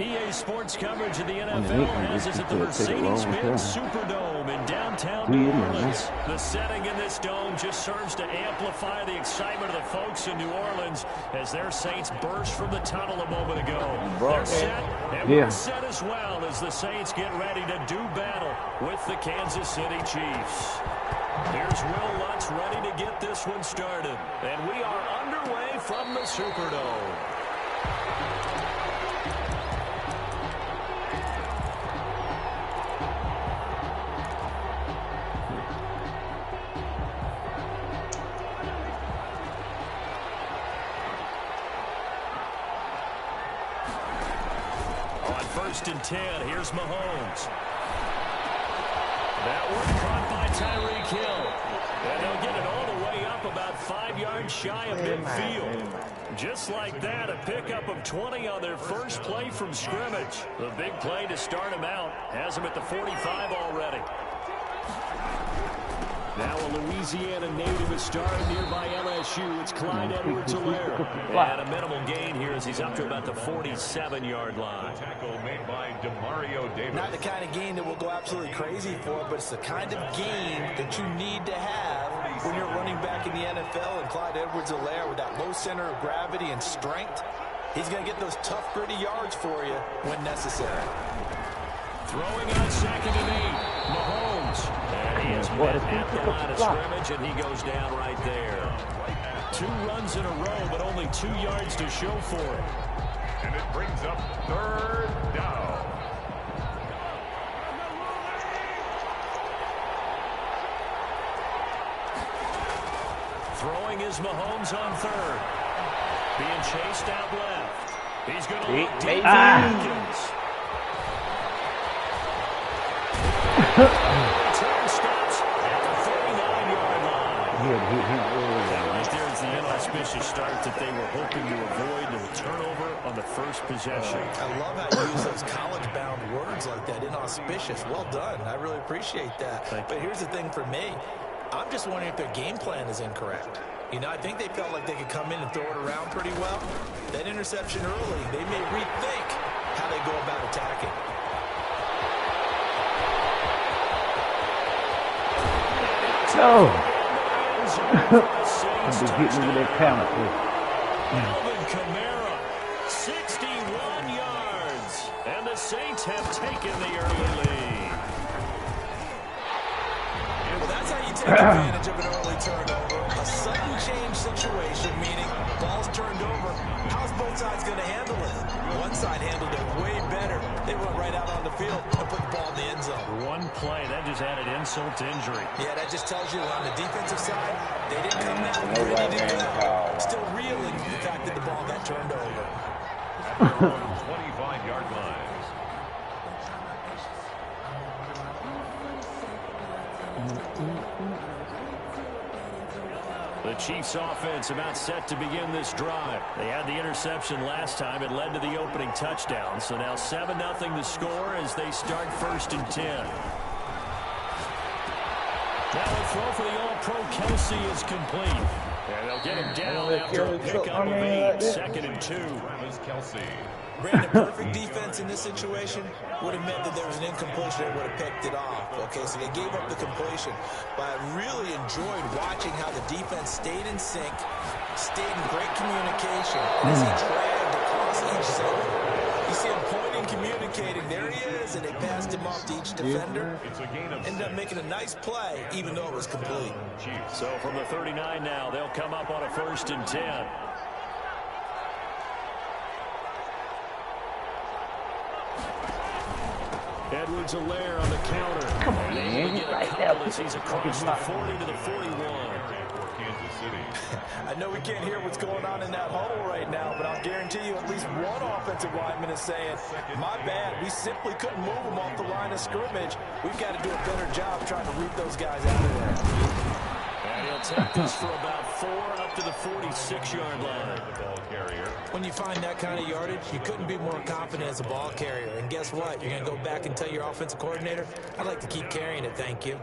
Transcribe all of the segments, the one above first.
EA Sports coverage of the NFL has us at the Mercedes-Benz Superdome in downtown New Orleans. The setting in this dome just serves to amplify the excitement of the folks in New Orleans as their Saints burst from the tunnel a moment ago. They're set, and we're set as well as the Saints get ready to do battle with the Kansas City Chiefs. Here's Will Lutz ready to get this one started. And we are underway from the Superdome. On 1st and 10, here's Mahomes. That one caught by Tyreek Hill. And they'll get it all the way up about 5 yards shy of midfield. Just like that, a pickup of 20 on their first play from scrimmage. The big play to start him out has him at the 45 already. Now a Louisiana native is starting nearby LSU. It's Clyde Edwards-Helaire. And a minimal gain here as he's up to about the 47-yard line. Tackle made by Demario Davis. Not the kind of gain that we'll go absolutely crazy for, but it's the kind of gain that you need to have when you're running back in the NFL. And Clyde Edwards-Helaire, with that low center of gravity and strength, he's going to get those tough, gritty yards for you when necessary. Throwing on 2nd and 8, Mahomes. And he is met at the line of scrimmage, and he goes down right there. 2 runs in a row, but only 2 yards to show for it. And it brings up 3rd down. Throwing is Mahomes on 3rd. Being chased out left. He's going to look deep for Hankins. Return stops at the 39-yard line. Right there is the inauspicious start that they were hoping to avoid, the turnover on the first possession. I love how you use those college-bound words like that, inauspicious. Well done. I really appreciate that. But here's the thing for me. I'm just wondering if their game plan is incorrect. You know, I think they felt like they could come in and throw it around pretty well. That interception early, they may rethink how they go about attacking. No. I'll be getting with that penalty. Alvin Kamara, 61 yards. And the Saints have taken the early lead. Well, that's how you take advantage of an early turnover. A sudden change situation, meaning ball's turned over. How's both sides going to handle it? One side handled it way better. They went right out on the field and put the ball in the end zone. One play, that just added insult to injury. Yeah, that just tells you on the defensive side, they didn't come out ready to go. Still reeling the fact that the ball got turned over. At their own 25-yard line. The Chiefs offense about set to begin this drive. They had the interception last time. It led to the opening touchdown. So now 7-0 the score as they start 1st and 10. Now the throw for the All-Pro Kelsey is complete. And they'll get him down after a pickup of 8. 2nd and 2. Travis Kelce. Brandon, perfect defense in this situation would have meant that there was an incompletion that would have picked it off. Okay, so they gave up the completion. But I really enjoyed watching how the defense stayed in sync, stayed in great communication. And as he dragged across each zone, you see him pointing, communicating. There he is, and they passed him off to each defender. Ended up making a nice play, even though it was complete. So from the 39 now, they'll come up on a 1st and 10. Edwards-Helaire on the counter. Come on, man. Right there. He's across the 40 to the 41. I know we can't hear what's going on in that huddle right now, but I'll guarantee you at least one offensive lineman is saying, my bad, we simply couldn't move them off the line of scrimmage. We've got to do a better job trying to reap those guys out of there. And he'll take this for about 4 up to the 46-yard line. When you find that kind of yardage, you couldn't be more confident as a ball carrier. And guess what? You're going to go back and tell your offensive coordinator, I'd like to keep carrying it, thank you.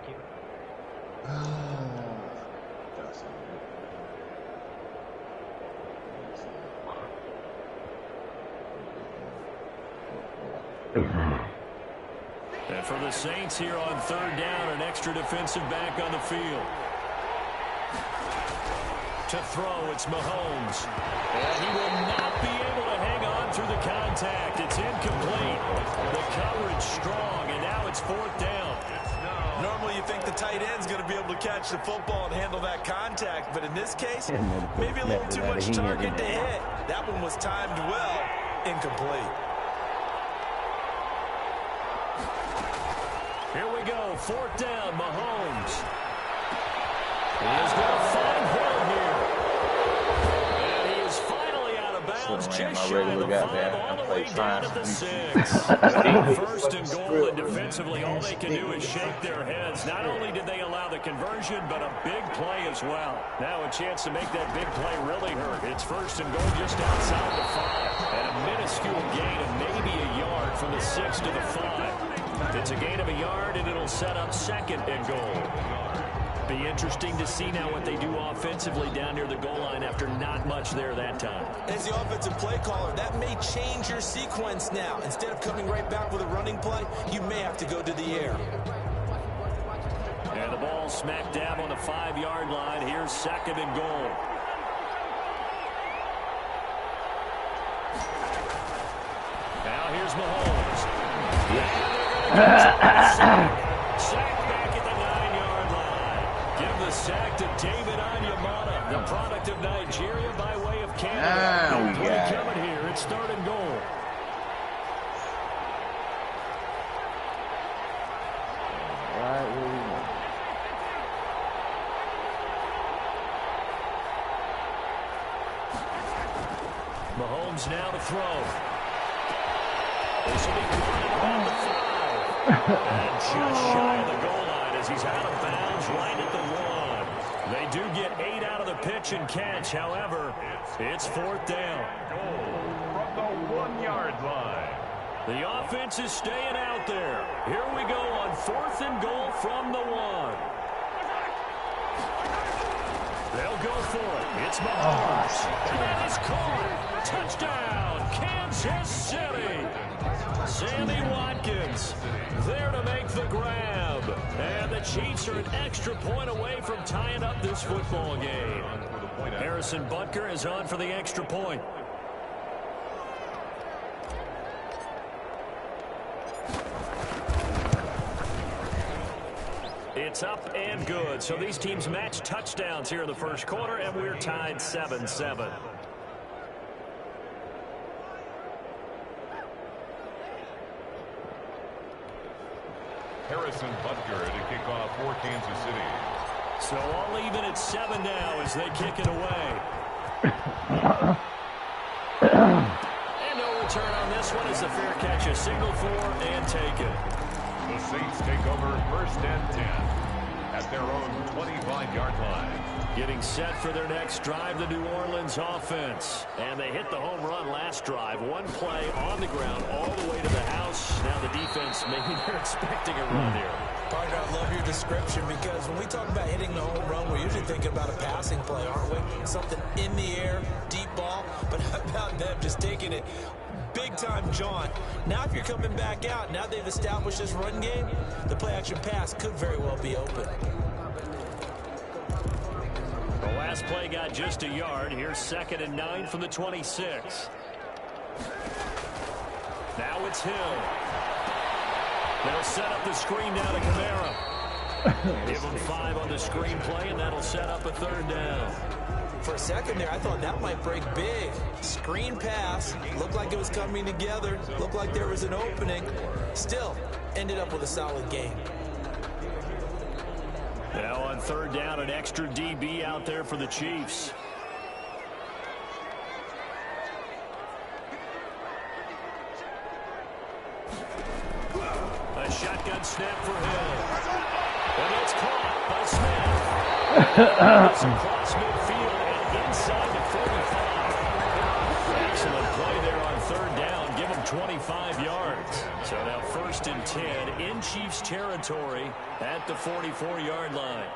And for the Saints here on third down, an extra defensive back on the field. To throw, it's Mahomes. And he will not be able to hang on through the contact. It's incomplete. The coverage strong, and now it's fourth down. Normally you think the tight end's going to be able to catch the football and handle that contact, but in this case, maybe a little too much target to hit. That one was timed well, incomplete. Here we go, fourth down, Mahomes. He is going to find Hill here. And he is finally out of bounds, just shy of the 5, all the way down at the 6. First and goal, and defensively, all they can do is shake their heads. Not only did they allow the conversion, but a big play as well. Now a chance to make that big play really hurt. It's first and goal just outside the 5. And a minuscule gain of maybe a yard from the 6 to the 5. It's a gain of a yard, and it'll set up second and goal. Be interesting to see now what they do offensively down near the goal line after not much there that time. As the offensive play caller, that may change your sequence now. Instead of coming right back with a running play, you may have to go to the air. And the ball smack dab on the 5-yard line. Here's second and goal. Now here's Mahomes. Sack back at the 9-yard line. Give the sack to David Onyemata, the product of Nigeria by way of Canada. We got it. Coming here. It's third and goal. Right where we want. Mahomes now to throw. This will be caught around the 5. And just shy of the goal line as he's out of bounds right at the 1. They do get 8 out of the pitch and catch. However, it's fourth down. Goal from the 1-yard line. The offense is staying out there. Here we go on fourth and goal from the 1. They'll go for it. It's Mahomes. That is caught. Touchdown, Kansas City. Sammy Watkins there to make the grab. And the Chiefs are an extra point away from tying up this football game. Harrison Butker is on for the extra point. It's up and good. So these teams match touchdowns here in the first quarter, and we're tied 7-7. Harrison Butker to kick off for Kansas City. So all even at 7 now as they kick it away. And no return on this one as the fair catch is signaled for and taken. The Saints take over first and 10 at their own 25-yard line. Getting set for their next drive, the New Orleans offense. And they hit the home run last drive. One play on the ground all the way to the house. Now the defense, maybe they're expecting a run here. Partner, I love your description because when we talk about hitting the home run, we're usually thinking about a passing play, aren't we? Something in the air, deep ball. But how about them just taking it big-time jaunt? Now if you're coming back out, now they've established this run game, the play-action pass could very well be open. The last play got just a yard. Here's second and 9 from the 26. Now it's Hill. They'll set up the screen down to Kamara. Give him 5 on the screen play, and that'll set up a third down. For a second there, I thought that might break big. Screen pass. Looked like it was coming together. Looked like there was an opening. Still, ended up with a solid game. Now on third down, an extra DB out there for the Chiefs. A shotgun snap for Hill. And it's caught by Smith. It's across midfield and inside the 45. Excellent play there on third down. Give him 25 yards. So now first and 10 in Chiefs territory at the 44-yard line.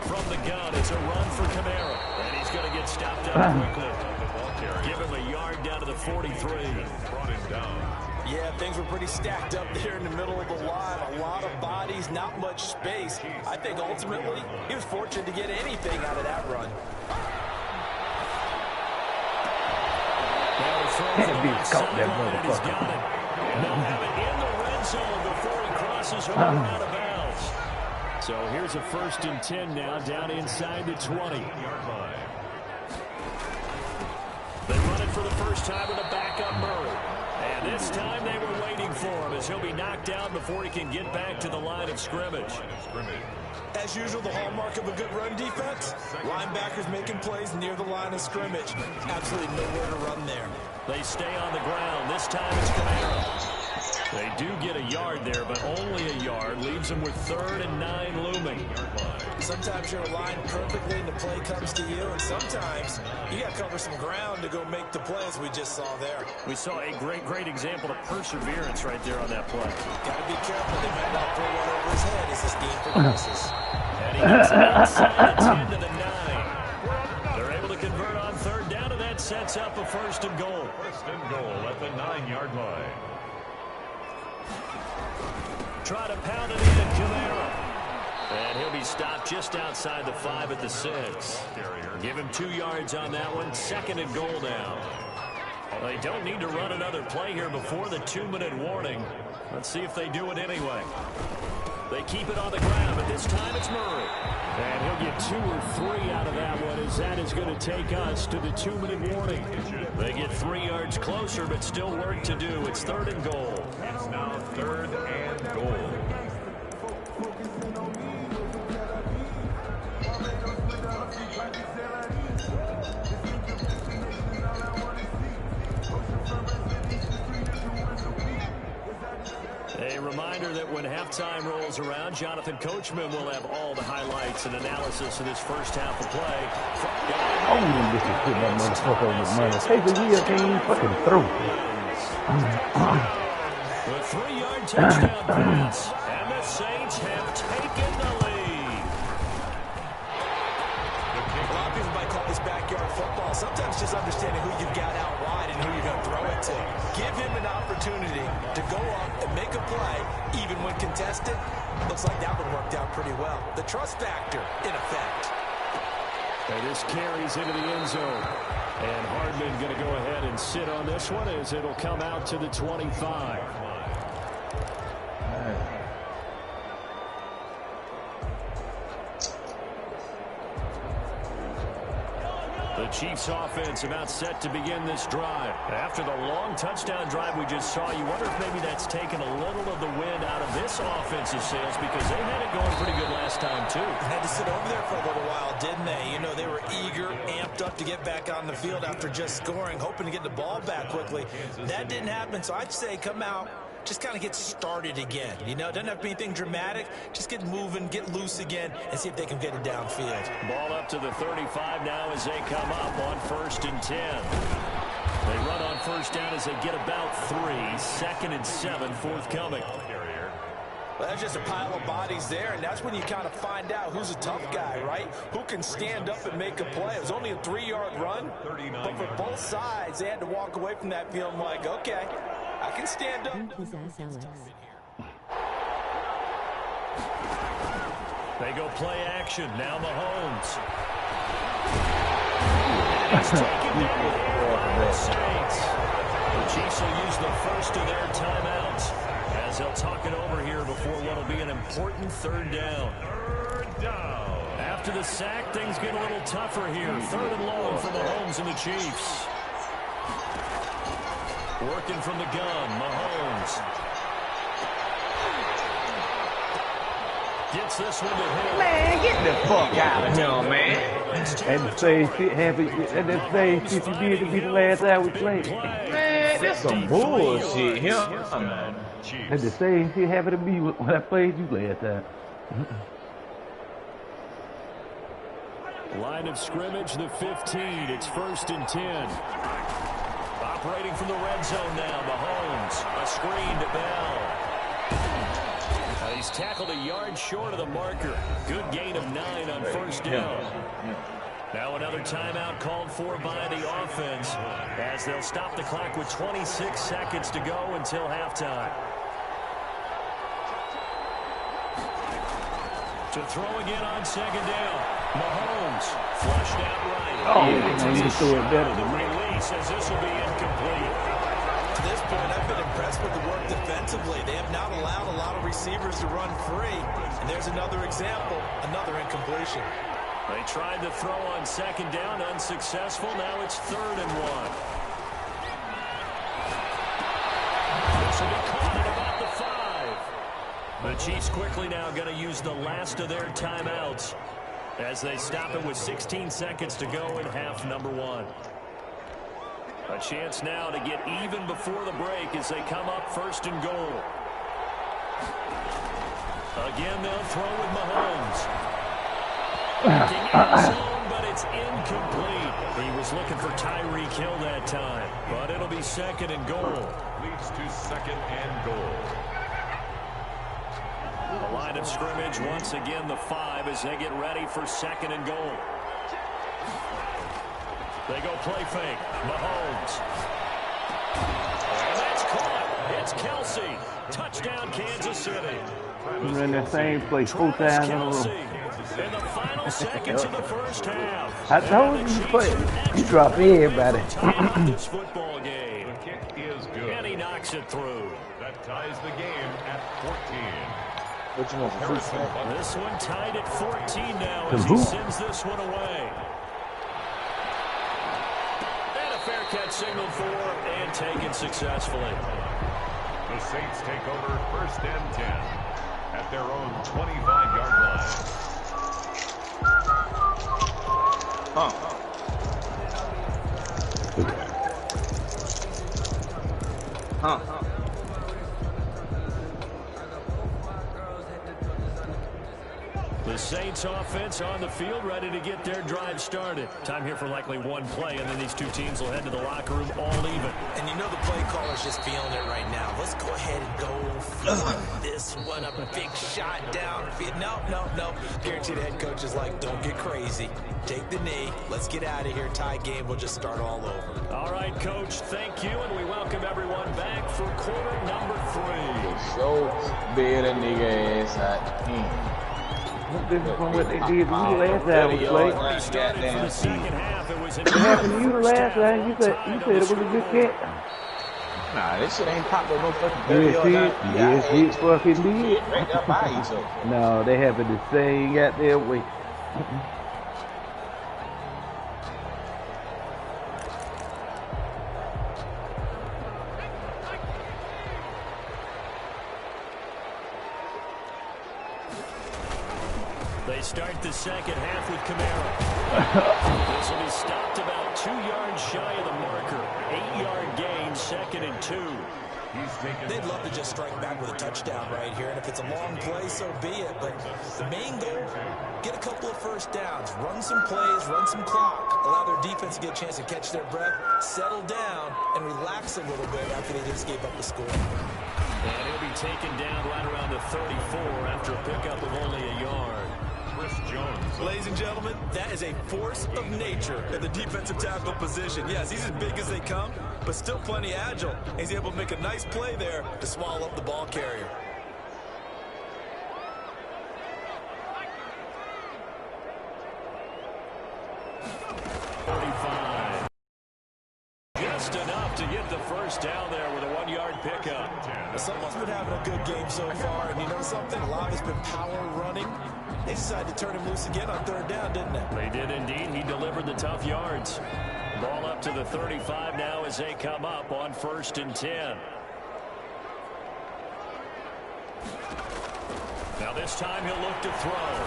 From the gun, it's a run for Kamara. And he's going to get stopped up quickly. Give him a yard down to the 43. Brought him down. Yeah, things were pretty stacked up there in the middle of the line. A lot of bodies, not much space. I think ultimately he was fortunate to get anything out of that run. He's got it. And they'll have it in the red zone before he crosses over out of bounds. So here's a 1st and 10 now, down inside the 20. They run it for the first time with a backup Murray. And this time they were waiting for him as he'll be knocked down before he can get back to the line of scrimmage. As usual, the hallmark of a good run defense, linebackers making plays near the line of scrimmage. Absolutely nowhere to run there. They stay on the ground. This time it's Kamara. They do get a yard there, but only a yard. Leaves them with 3rd and 9 looming. Sometimes you're aligned perfectly and the play comes to you, and sometimes you got to cover some ground to go make the plays we just saw there. We saw a great example of perseverance right there on that play. Got to be careful. They might not throw one over his head as this game progresses. And he gets inside the 10 to the 9. They're able to convert on 3rd down, and that sets up a 1st and goal. 1st and goal at the 9-yard line. Try to pound it in, Kamara. And he'll be stopped just outside the 5 at the 6. Give him 2 yards on that one. 2nd and goal now. They don't need to run another play here before the 2-minute warning. Let's see if they do it anyway. They keep it on the ground, but this time it's Murray. And he'll get 2 or 3 out of that one, as that is going to take us to the 2-minute warning. They get 3 yards closer, but still work to do. It's 3rd and goal. It's now 3rd and goal. A reminder that when halftime rolls around, Jonathan Coachman will have all the highlights and analysis of this first half of play. Oh, this is putting that motherfucker on his money. Take the wheel, can't fucking throw. The 3-yard touchdown pass, and the Saints have taken the lead. A lot of people might call this backyard football. Sometimes just understanding who you've got out wide and who you're going to throw it to. Give him an opportunity to go up and make a play, even when contested. Looks like that one worked out pretty well. The trust factor, in effect. And this carries into the end zone. And Hardman going to go ahead and sit on this one as it'll come out to the 25. The Chiefs offense about set to begin this drive. After the long touchdown drive we just saw, you wonder if maybe that's taken a little of the wind out of this offensive sails, because they had it going pretty good last time too. Had to sit over there for a little while, didn't they? You know, they were eager, amped up to get back on the field after just scoring, hoping to get the ball back quickly. That didn't happen, so I'd say come out, just kind of get started again. You know, doesn't have to be anything dramatic. Just get moving, get loose again, and see if they can get it downfield. Ball up to the 35 now as they come up on 1st and 10. They run on 1st down as they get about 3. 2nd and 7 forthcoming. Well, that's just a pile of bodies there, and that's when you kind of find out who's a tough guy, right? Who can stand up and make a play. It was only a 3-yard run, but for both sides, they had to walk away from that feeling like, okay, I can stand up. They go play action. Now Mahomes. He's taken down by the Saints. The Chiefs will use the first of their timeouts as they'll talk it over here before what will be an important 3rd down. After the sack, things get a little tougher here. 3rd and long for Mahomes and the Chiefs. Working from the gun, Mahomes. Gets this one to him. Man, get the fuck out of here, man. And the same shit happened. And the same shit you did to me the last time we played. Man, that's some bullshit here, man. And the same shit happened to me when I played you last time. Line of scrimmage, the 15. It's 1st and 10. Operating from the red zone now, Mahomes. A screen to Bell. He's tackled a yard short of the marker. Good gain of 9 on 1st down. Now another timeout called for by the offense as they'll stop the clock with 26 seconds to go until halftime. To throw again on second down. Mahomes flushed out right. Oh, he threw it better than me. Release as this will be incomplete. To this point, I've been impressed with the work defensively. They have not allowed a lot of receivers to run free. And there's another example, another incompletion. They tried to throw on second down, unsuccessful. Now it's 3rd and 1. This will be caught at about the 5. The Chiefs quickly now going to use the last of their timeouts as they stop it with 16 seconds to go in half number 1. A chance now to get even before the break as they come up 1st and goal. Again, they'll throw with Mahomes. End zone, but it's incomplete. He was looking for Tyreek Hill that time, but it'll be 2nd and goal. Leads to 2nd and goal. The line of scrimmage once again the 5 as they get ready for 2nd and goal. They go play fake. Mahomes. And that's caught. It's Kelsey. Touchdown, Kansas City. We're in the same place 4 times in a row. In the final seconds of the first half. I told you drop everybody. This football game. The kick is good. And he knocks it through. That ties the game at 14. What you want for first half? This one tied at 14 now as he sends this one away. And a fair catch signaled for and taken successfully. The Saints take over 1st and 10 at their own 25-yard line. The Saints offense on the field, ready to get their drive started. Time here for likely one play, and then these two teams will head to the locker room all even. And you know the play caller's just feeling it right now. Let's go ahead and go for this one. A big shot downfield. No. Guaranteed the head coach is like, don't get crazy. Take the knee. Let's get out of here. Tie game. We'll just start all over. All right, Coach, thank you, and we welcome everyone back for quarter number 3. So bad a nigga ass out. This is from what they did to you last time we played. Already started for the second half. It was What happened to you the last time? You said it was a good catch. Nah, this shit ain't popped up no fucking 30 yards out. Yes, it fucking did. Right there by each other. No, they happened the same goddamn way. They start the second half with Kamara. This will be stopped about 2 yards shy of the marker. 8-yard gain, 2nd and 2. They'd love to just strike back with a touchdown right here, and if it's a long play, so be it. But the main goal, get a couple of first downs, run some plays, run some clock, allow their defense to get a chance to catch their breath, settle down, and relax a little bit after they just gave up the score. And he'll be taken down right around the 34 after a pickup of only a yard. Chris Jones. Ladies and gentlemen, that is a force of nature at the defensive tackle position. Yes, he's as big as they come, but still plenty agile. He's able to make a nice play there to swallow up the ball carrier. Just enough to get the first down there with a 1-yard pickup. Someone's been having a good game so far, and you know something? A lot has been power running. They decided to turn him loose again on 3rd down, didn't they? They did indeed. He delivered the tough yards. Ball up to the 35 now as they come up on 1st and 10. Now this time he'll look to throw.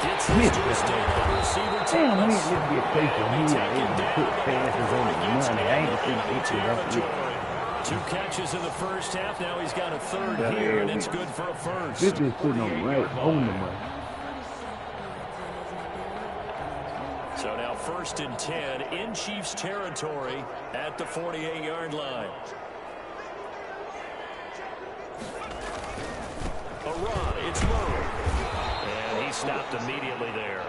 Gets this to a stand-up receiver. Damn, he should be a place for me. I ain't to put passes on the money. I ain't to think it's 2 catches in the first half. Now he's got a 3rd here, and it's good for a first. This is putting on right on the money. So now 1st and 10 in Chiefs territory at the 48-yard line. A run. It's Murray. And he stopped immediately there.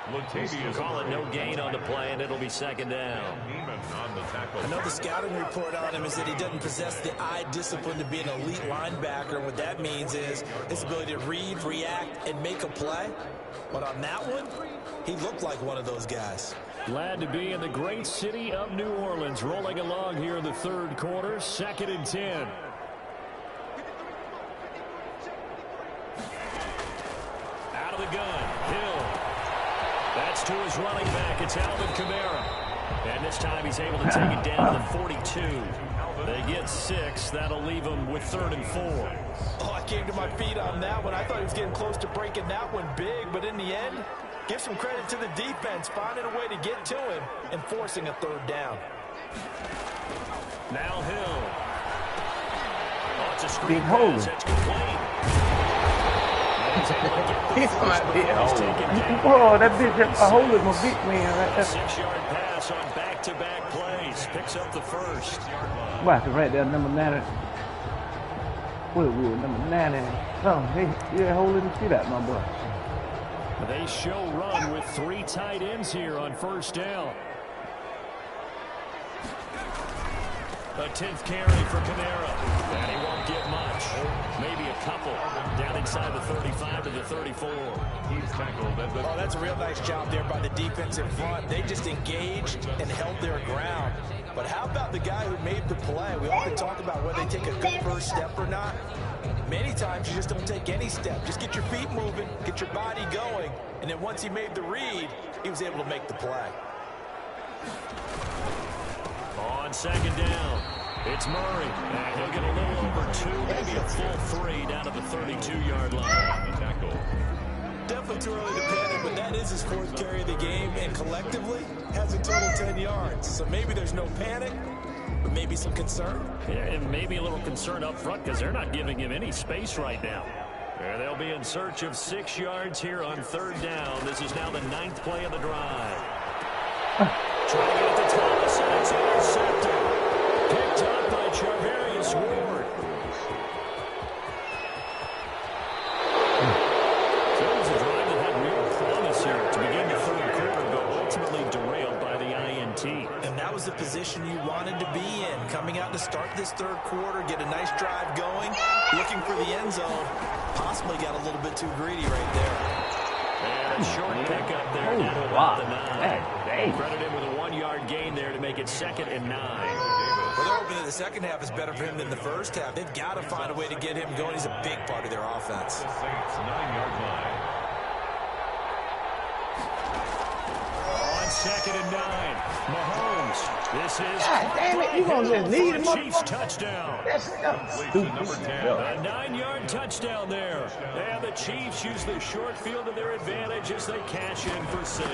Latavius Call it no gain on the play, and it'll be second down. Neiman on the tackle. Another scouting report on him is that he doesn't possess the eye discipline to be an elite linebacker. What that means is his ability to read, react, and make a play. But on that one, he looked like one of those guys. Glad to be in the great city of New Orleans, rolling along here in the third quarter, 2nd and 10. Out of the gun, Hill. That's to his running back. It's Alvin Kamara. And this time he's able to take it down to the 42. They get 6. That'll leave him with 3rd and 4. Oh, I came to my feet on that one. I thought he was getting close to breaking that one big, but in the end, give some credit to the defense, finding a way to get to him and forcing a 3rd down. Now Hill. Oh, it's a screen pass. That's complete. Whoa, that bitch just a hole in my big man right there. 6-yard pass on back-to-back plays. Picks up the first. Watch it right there, number 9. Woodwood, number 9. Oh, you're holding the shit out, my boy. They show run with 3 tight ends here on 1st down. A 10th carry for Kamara. And he won't get much. Maybe a couple. Down inside the 35 to the 34. He's tackled at the... Oh, that's a real nice job there by the defense in front. They just engaged and held their ground. But how about the guy who made the play? We often talk about whether they take a good first step or not. Many times you just don't take any step. Just get your feet moving, get your body going, and then once he made the read, he was able to make the play. On 2nd down, it's Murray. And he'll get a little over 2, maybe a full 3 down to the 32-yard line. Tackle. Definitely too early to panic, but that is his 4th carry of the game, and collectively has a total 10 yards. So maybe there's no panic, but maybe some concern. Yeah, and maybe a little concern up front because they're not giving him any space right now. And they'll be in search of 6 yards here on 3rd down. This is now the 9th play of the drive. Trying to get to Thomas, and it's intercepted. Picked up by Charvarius Ward. So it was a drive that had real promise here to begin the 3rd quarter, but ultimately derailed by the INT. And that was the position you wanted to be in. Coming out to start this 3rd quarter, get a nice drive going, looking for the end zone. Possibly got a little bit too greedy right there. And a short pickup there. Oh, Down wow. about the 9. Credit him with a 1-yard gain there to make it 2nd and 9. Well, they're hoping that the second half is better for him than the first half. They've got to find a way to get him going. He's a big part of their offense. The Saints 9-yard line. On 2nd and 9, Mahomes. This is God damn it, you gonna just lead him up? Chiefs touchdown. That's Stupid. Number 10. A 9-yard touchdown there. And the Chiefs use the short field to their advantage as they cash in for 6.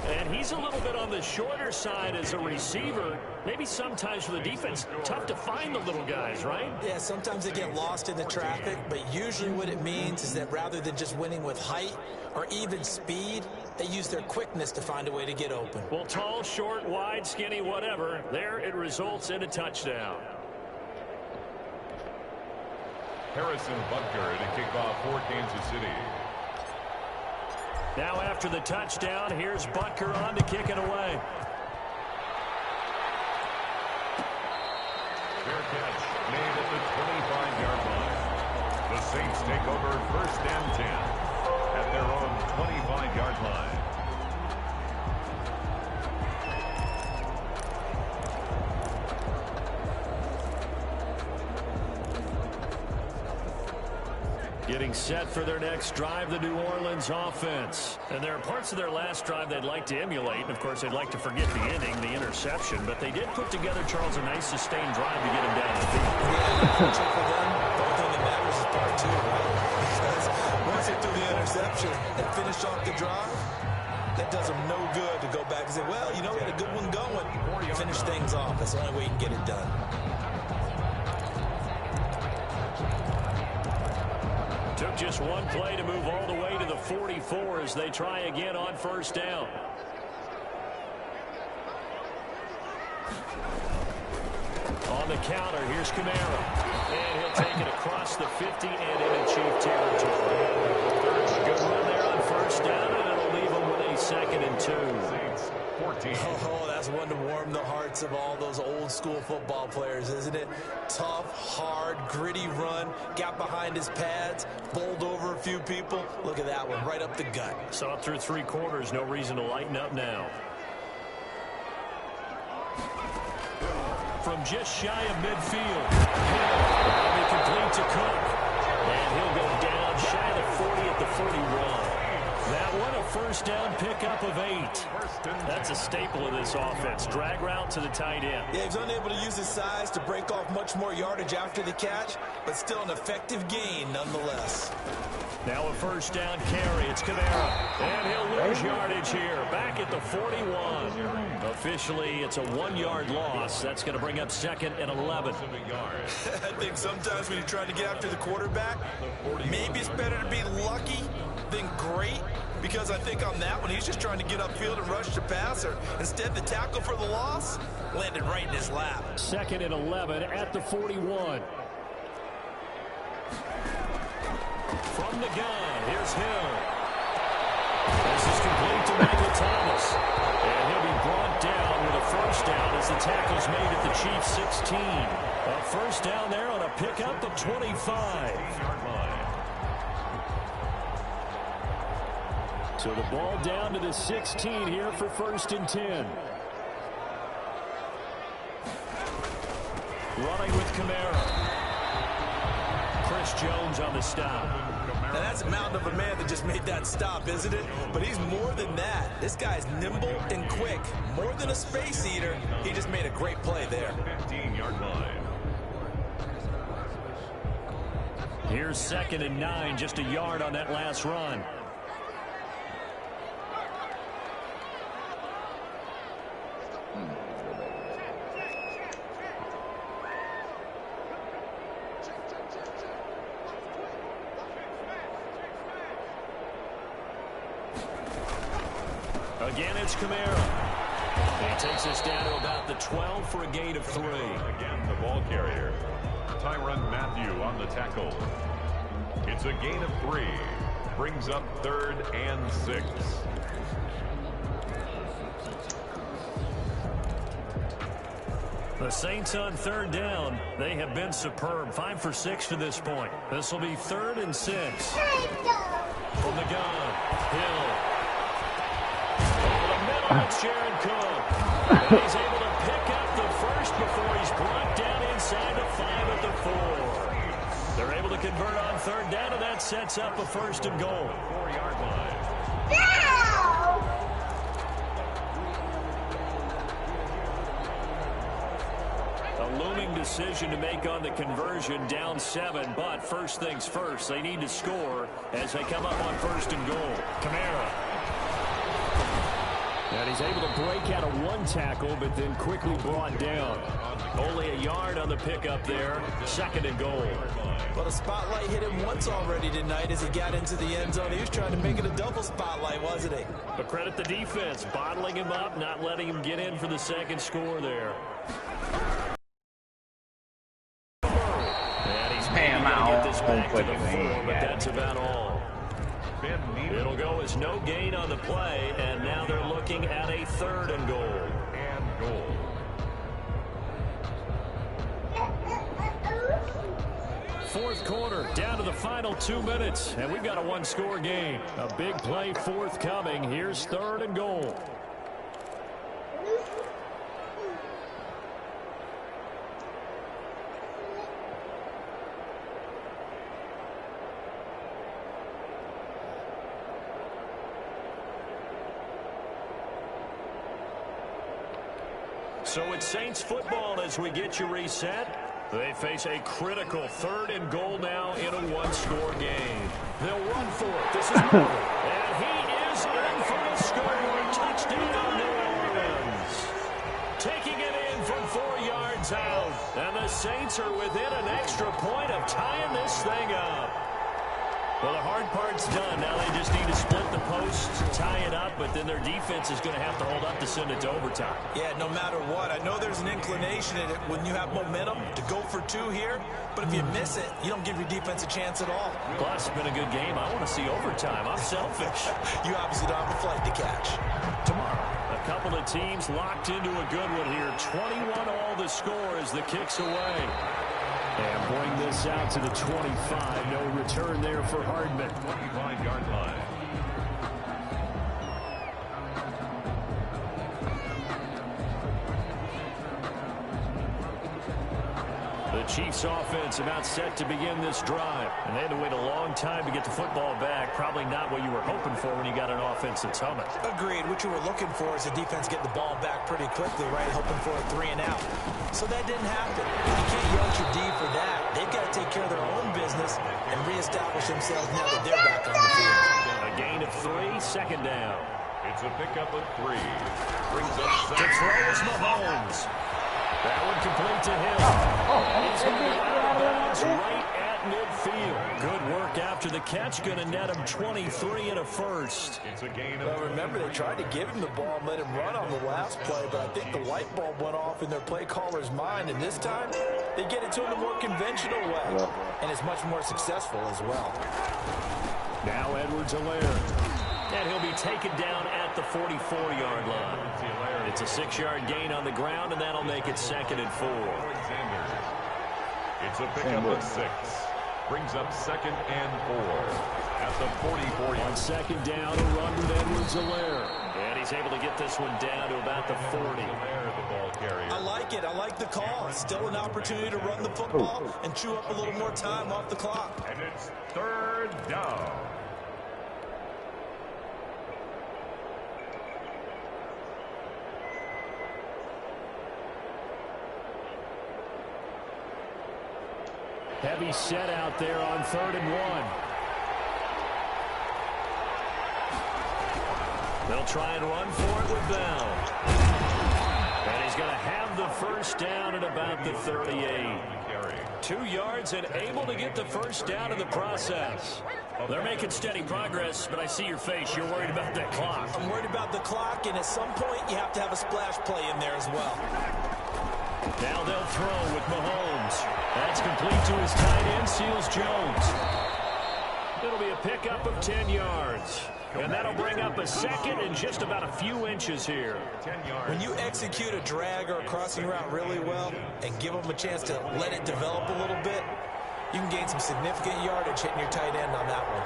And he's a little bit on the shorter side as a receiver. Maybe sometimes for the defense, tough to find the little guys, right? Yeah, sometimes they get lost in the traffic, but usually what it means is that rather than just winning with height or even speed, they use their quickness to find a way to get open. Well, tall, short, wide, skinny, whatever, there it results in a touchdown. Harrison Butker to kick off for Kansas City. Now after the touchdown, here's Butker on to kick it away. Fair catch made at the 25-yard line. The Saints take over 1st and 10 at their own 25-yard line. Getting set for their next drive, the New Orleans offense. And there are parts of their last drive they'd like to emulate. And, of course, they'd like to forget the inning, the interception. But they did put together, Charles, a nice sustained drive to get him down the field. Yeah, unfortunately for them, the only thing that matters is part 2, right? Because once they threw the interception and finished off the drive, that does them no good to go back and say, well, you know, we had a good one going. Finish things off. That's the only way you can get it done. Took just one play to move all the way to the 44 as they try again on 1st down. On the counter, here's Kamara. And he'll take it across the 50 and into Chief territory. Good run there on first down, and it'll leave him with a 2nd and 2. Oh, that's one to warm the hearts of all those old school football players, isn't it? Tough, hard, gritty run, got behind his pads, bowled over a few people. Look at that one, right up the gut. Saw it through 3 quarters, no reason to lighten up now. From just shy of midfield, that'll be complete to Cook. And he'll go down shy of the 40 at the 41. That one a first down pickup of 8. That's a staple of this offense. Drag route to the tight end. Yeah, he's unable to use his size to break off much more yardage after the catch, but still an effective gain nonetheless. Now a first down carry. It's Kamara. And he'll lose yardage here. Back at the 41. Officially, it's a 1-yard loss. That's going to bring up 2nd and 11. I think sometimes when you're trying to get after the quarterback, maybe it's better to be lucky than great, because I think on that one, he's just trying to get upfield and rush the passer. Instead, the tackle for the loss landed right in his lap. 2nd and 11 at the 41. From the gun, here's Hill. This is complete to Michael Thomas. And he'll be brought down with a first down as the tackle's made at the Chiefs' 16. A first down there on a pickup of 25. So the ball down to the 16 here for 1st and 10. Running with Kamara. Chris Jones on the stop. Now that's a mountain of a man that just made that stop, isn't it? But he's more than that. This guy's nimble and quick. More than a space eater, he just made a great play there. 15-yard line. Here's 2nd and 9, just a yard on that last run. Again, it's Kamara. He takes us down to about the 12 for a gain of 3. Again, the ball carrier, Tyrann Mathieu on the tackle. It's a gain of 3. Brings up 3rd and 6. The Saints on 3rd down. They have been superb. 5 for 6 to this point. This will be 3rd and 6. From the gun, Hill. It's Jared Cook. And he's able to pick up the first before he's brought down inside the 5 at the 4. They're able to convert on 3rd down, and that sets up a 1st and goal. 4-yard line. A looming decision to make on the conversion, down 7, but first things first, they need to score as they come up on 1st and goal. Kamara. And he's able to break out of 1 tackle, but then quickly brought down. Only a yard on the pickup there. 2nd and goal. Well, the spotlight hit him once already tonight as he got into the end zone. He was trying to make it a double spotlight, wasn't he? But credit the defense, bottling him up, not letting him get in for the 2nd score there. And he's maybe going to get this back to the 4, but that's about all. It'll go as no gain on the play, and now they're looking at a 3rd and goal. Fourth quarter, down to the final 2 minutes, and we've got a 1-score game. A big play forthcoming. Here's 3rd and goal. So it's Saints football as we get you reset. They face a critical 3rd and goal now in a 1-score game. They'll run for it. This is Murray. And he is in for the score. Touchdown, New Orleans. Taking it in from 4 yards out. And the Saints are within an extra point of tying this thing up. Well, the hard part's done. Now they just need to split the posts, tie it up, but then their defense is going to have to hold up to send it to overtime. Yeah, no matter what. I know there's an inclination in it when you have momentum to go for two here, but if you miss it, you don't give your defense a chance at all. Plus, it's been a good game. I want to see overtime. I'm selfish. You obviously don't have a flight to catch. Tomorrow, a couple of teams locked into a good one here. 21 all the score as the kick's away. And bring this out to the 25. No return there for Hardman. 25-yard line. The Chiefs offense about set to begin this drive. And they had to wait a long time to get the football back. Probably not what you were hoping for when you got an offense that's humming. Agreed. What you were looking for is the defense getting the ball back pretty quickly, right? Hoping for a 3 and out. So that didn't happen. You can't yell at your D for that. They've got to take care of their own business and reestablish themselves now that they're back on the field. A gain of 3, second down. It's a pickup of 3. Brings up To throw is Mahomes. That one complete to him. He's going to go out of bounds right at midfield. Good work after the catch. Going to net him 23 and a first. It's a gain Well, of remember, they tried to give him the ball and let him run on the last play, but I think the light bulb went off in their play caller's mind, and this time they get it to him the more conventional way, and it's much more successful as well. Now Edwards-Helaire. And he'll be taken down at the 44-yard line. It's a 6-yard gain on the ground, and that'll make it 2nd and 4. It's a pickup of 6. Brings up 2nd and 4 at the 44. On 2nd down, a run with Edwards-Helaire. And he's able to get this one down to about the 40. I like it. I like the call. Still an opportunity to run the football and chew up a little more time off the clock. And it's 3rd down. Heavy set out there on 3rd and 1. They'll try and run for it with Bell. And he's going to have the first down at about the 38. 2 yards and able to get the first down in the process. They're making steady progress, but I see your face. You're worried about that clock. I'm worried about the clock, and at some point you have to have a splash play in there as well. Now they'll throw with Mahomes. That's complete to his tight end, Seals Jones. It'll be a pickup of 10 yards. And that'll bring up a 2nd and just about a few inches here. 10 yards. When you execute a drag or a crossing route really well and give them a chance to let it develop a little bit, you can gain some significant yardage hitting your tight end on that one.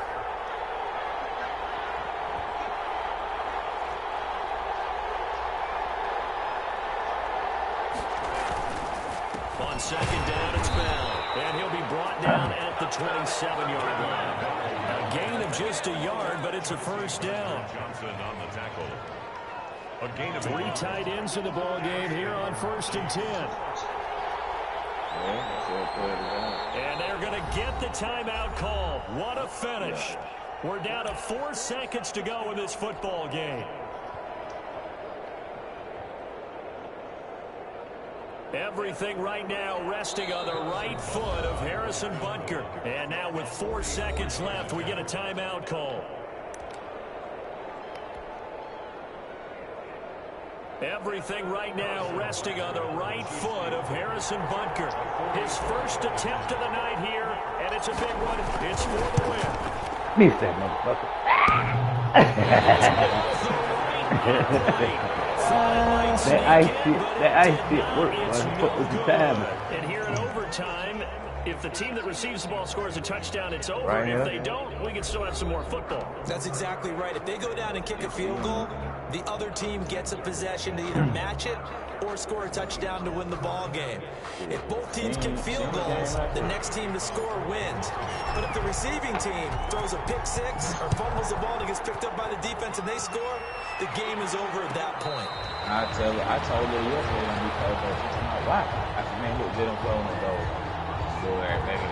On 2nd down, it's Bell. And he'll be brought down at the 27-yard line. A gain of just a yard, but it's a first down. Johnson on the tackle. A gain of 3 tight ends in the ball game here on 1st and 10. And they're going to get the timeout call. What a finish. We're down to 4 seconds to go in this football game. Everything right now resting on the right foot of Harrison Butker. And now with 4 seconds left, we get a timeout call. Everything right now resting on the right foot of Harrison Butker. His first attempt of the night here, and it's a big one. It's for the win. Miss that motherfucker. That ice shit works, man. Fuck with the time. And here in overtime, if the team that receives the ball scores a touchdown, it's over. Right, if they don't, we can still have some more football. That's exactly right. If they go down and kick a field goal, the other team gets a possession to either match it or score a touchdown to win the ball game. If both teams kick field goals, the next team to score wins. But if the receiving team throws a pick six or fumbles the ball and gets picked up by the defense and they score, the game is over at that point. I told her yesterday when we played her, she's like, why? I said, man, look, they don't play on the goal. So they're making it.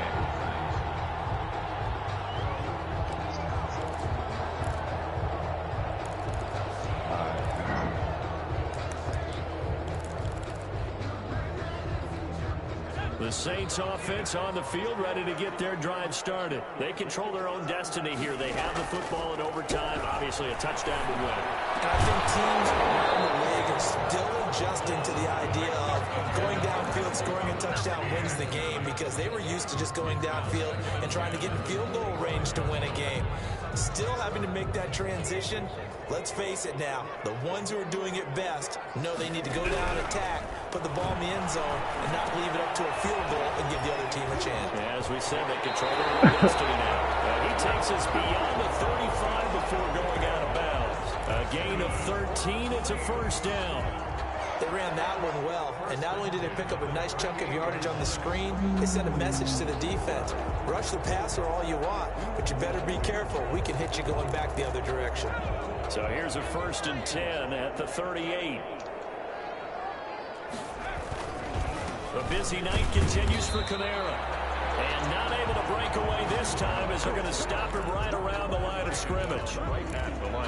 The Saints offense on the field, ready to get their drive started. They control their own destiny here. They have the football in overtime. Obviously, a touchdown to win. I think teams around the league are still adjusting to the idea of going downfield, scoring a touchdown wins the game, because they were used to just going downfield and trying to get in field goal range to win a game. Still having to make that transition. Let's face it now, the ones who are doing it best know they need to go down, attack, put the ball in the end zone, and not leave it up to a field goal and give the other team a chance. As we said, they control their own destiny now. He takes us beyond the 35 before going out of bounds. A gain of 13, it's a first down. They ran that one well, and not only did they pick up a nice chunk of yardage on the screen, they sent a message to the defense. Rush the passer all you want, but you better be careful. We can hit you going back the other direction. So here's a 1st and 10 at the 38. The busy night continues for Kamara. And not able to break away this time, as they're going to stop him right around the line of scrimmage.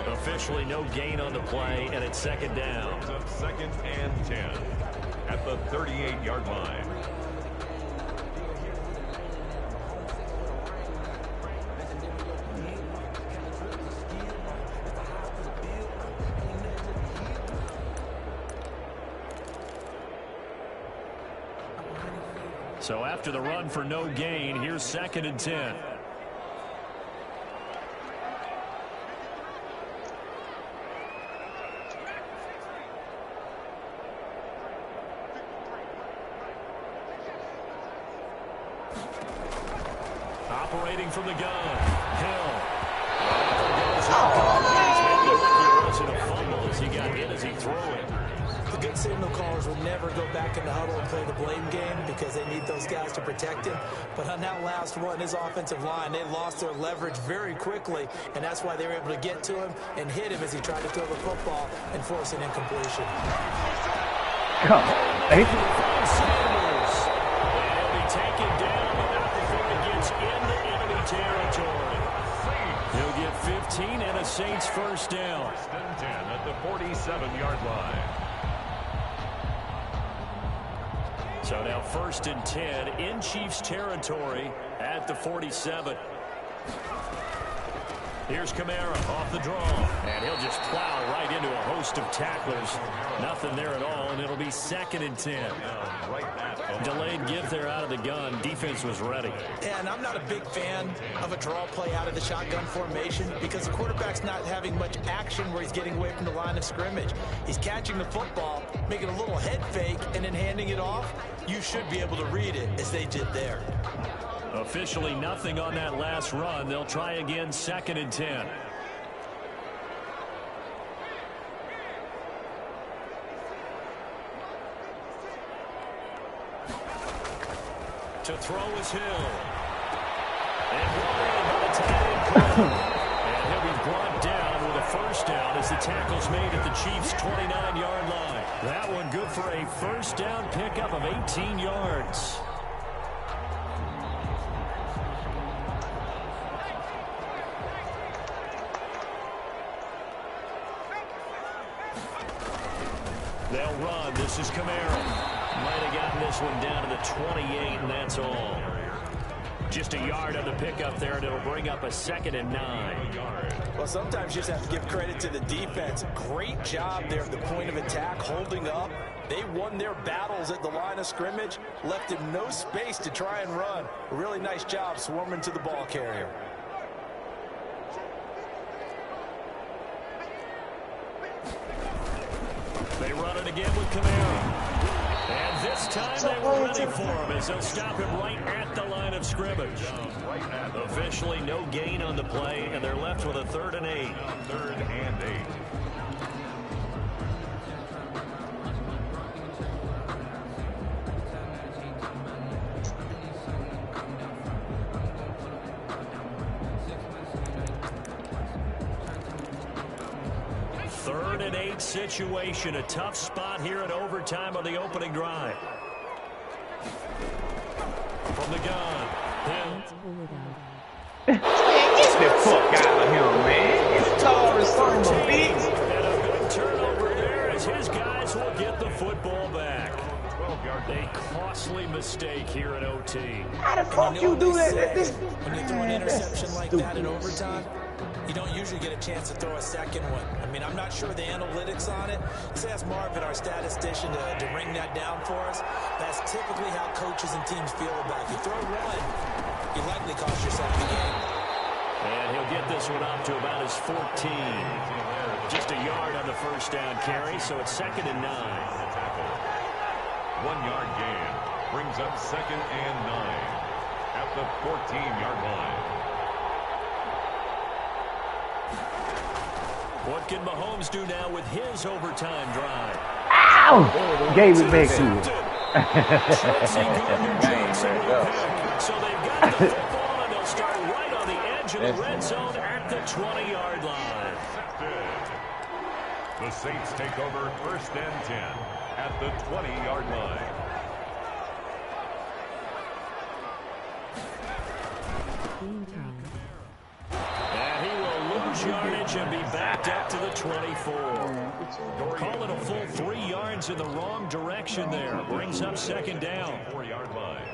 Officially no gain on the play, and it's 2nd down. 2nd and 10 at the 38-yard line. So after the run for no gain, here's 2nd and 10. Operating from the gun, Hill. It wasn't a fumble as he got hit as he threw it. The good signal callers will never go back in the huddle and play the blame game, because they need those guys to protect him. But on that last one, his offensive line, they lost their leverage very quickly, and that's why they were able to get to him and hit him as he tried to throw the football and force an incompletion. Come on, Sanders. And he'll be taken down, but not before he gets into enemy territory. He'll get 15 and a Saints first down. 1st and 10 at the 47-yard line. So now 1st and 10 in Chiefs territory at the 47. Here's Kamara off the draw, and he'll just plow right into a host of tacklers. Nothing there at all, and it'll be 2nd and 10. Delayed give there out of the gun. Defense was ready. And I'm not a big fan of a draw play out of the shotgun formation, because the quarterback's not having much action where he's getting away from the line of scrimmage. He's catching the football, making a little head fake, and then handing it off. You should be able to read it as they did there. Officially nothing on that last run. They'll try again, 2nd and 10. To throw is Hill. And he'll be brought down with a first down as the tackle's made at the Chiefs' 29-yard line. That one good for a first down pickup of 18 yards. They'll run. This is Kamara. Might have gotten this one down to the 28, and that's all. Just a yard on the pickup there, and it'll bring up a 2nd and 9. Well, sometimes you just have to give credit to the defense. Great job there at the point of attack, holding up. They won their battles at the line of scrimmage, left him no space to try and run. A really nice job swarming to the ball carrier. They run it again with Kamara. And this time they were ready for him as they'll stop him right at the line of scrimmage. Officially no gain on the play, and they're left with a 3rd and 8. 3rd and 8. Situation, a tough spot here in overtime on the opening drive. From the gun, Hill. Man, get the fuck out of here, man. You tall as son of a bitch. And a big turnover there as his guys will get the football back. 12-yard line. A costly mistake here in OT. How the fuck you do that? When you throw an interception like that in overtime, you don't usually get a chance to throw a second one. I mean, I'm not sure the analytics on it. Let's ask Marvin, our statistician, to ring that down for us. That's typically how coaches and teams feel about it. You throw one, you likely cost yourself the game. And he'll get this one up to about his 14. Just a yard on the first down carry, so it's 2nd and 9. 1-yard gain brings up 2nd and 9 at the 14-yard line. What can Mahomes do now with his overtime drive? Ow! Gave it back to you. So they've got the football, and they'll start right on the edge of the red zone at the 20-yard line. The Saints take over 1st and 10 at the 20-yard line. And he will lose yardage and be backed up to the 24. Call it a full 3 yards in the wrong direction there. Brings up 2nd down. 4-yard line.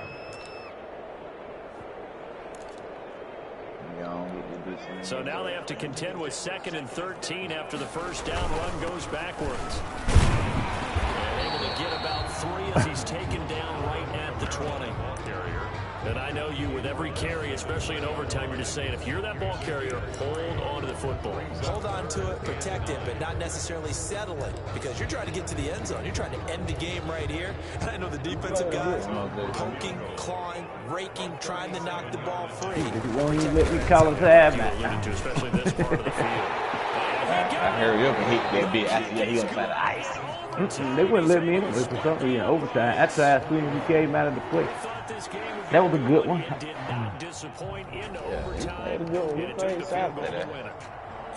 So now they have to contend with 2nd and 13 after the first down run goes backwards. And able to get about 3 as he's taken down right at the 20. And I know you, with every carry, especially in overtime, you're just saying, if you're that ball carrier, hold on to the football. Hold on to it, protect it, but not necessarily settle it, because you're trying to get to the end zone. You're trying to end the game right here. And I know the defensive guys poking, clawing, raking, trying to knock the ball free. You won't even let me call it time. Especially this part of the field. I hurry up and hit that bit after he gonna find the ice. They wouldn't let me in for some reason overtime. I tried as soon as he came out of the play. That was a good one. Did not disappoint in overtime. He played solid there.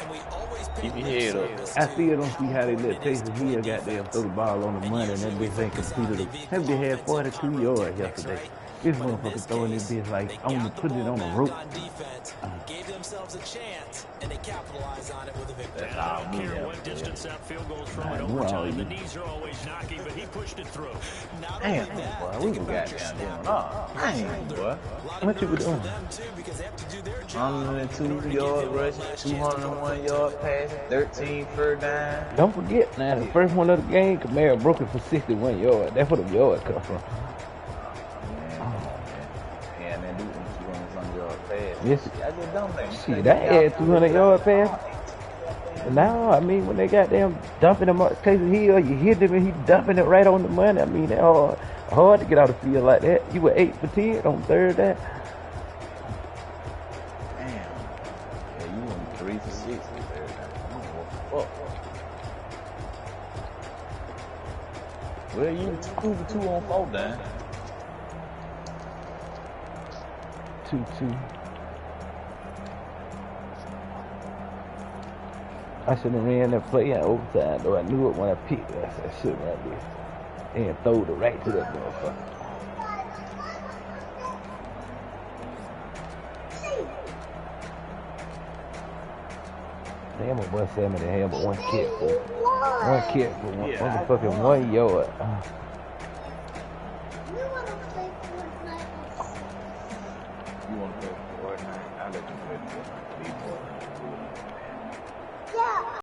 And we always Keep your head up. I still don't see how they let Taysom Hill goddamn throw the ball on the money and that bitch ain't completed it. That bitch had 42 yards yesterday. This motherfucker throwing this bitch like I'm put it on a rope. Gave themselves a chance, and they capitalized on it with a victory. I don't care what distance that field goes from in overtime. The knees are always knocking, but he pushed it through. Damn, boy, we got down there. Damn, boy. What you doing? 102 yard rush, 201 yard pass, 13 first down. Don't forget now, the first one of the game, Kamara broke it for 61 yards. That's where the yards come from. Yes, shit, that had 200 yard pass. Now, I mean, when they got them dumping him up Taysom Hill, you hit him and he dumping it right on the money. I mean, that hard to get out of the field like that. You were 8 for 10 on third down. Damn. Yeah, you went 3 for 6 on third down. Well, you 2 for 2 on 4th down. 2-2. I should have ran that play in overtime, though. I knew it when I picked it. I said, I should run this. And throw it right to that motherfucker. Damn, my boy said me to have but one kick for one motherfucking 1 yard.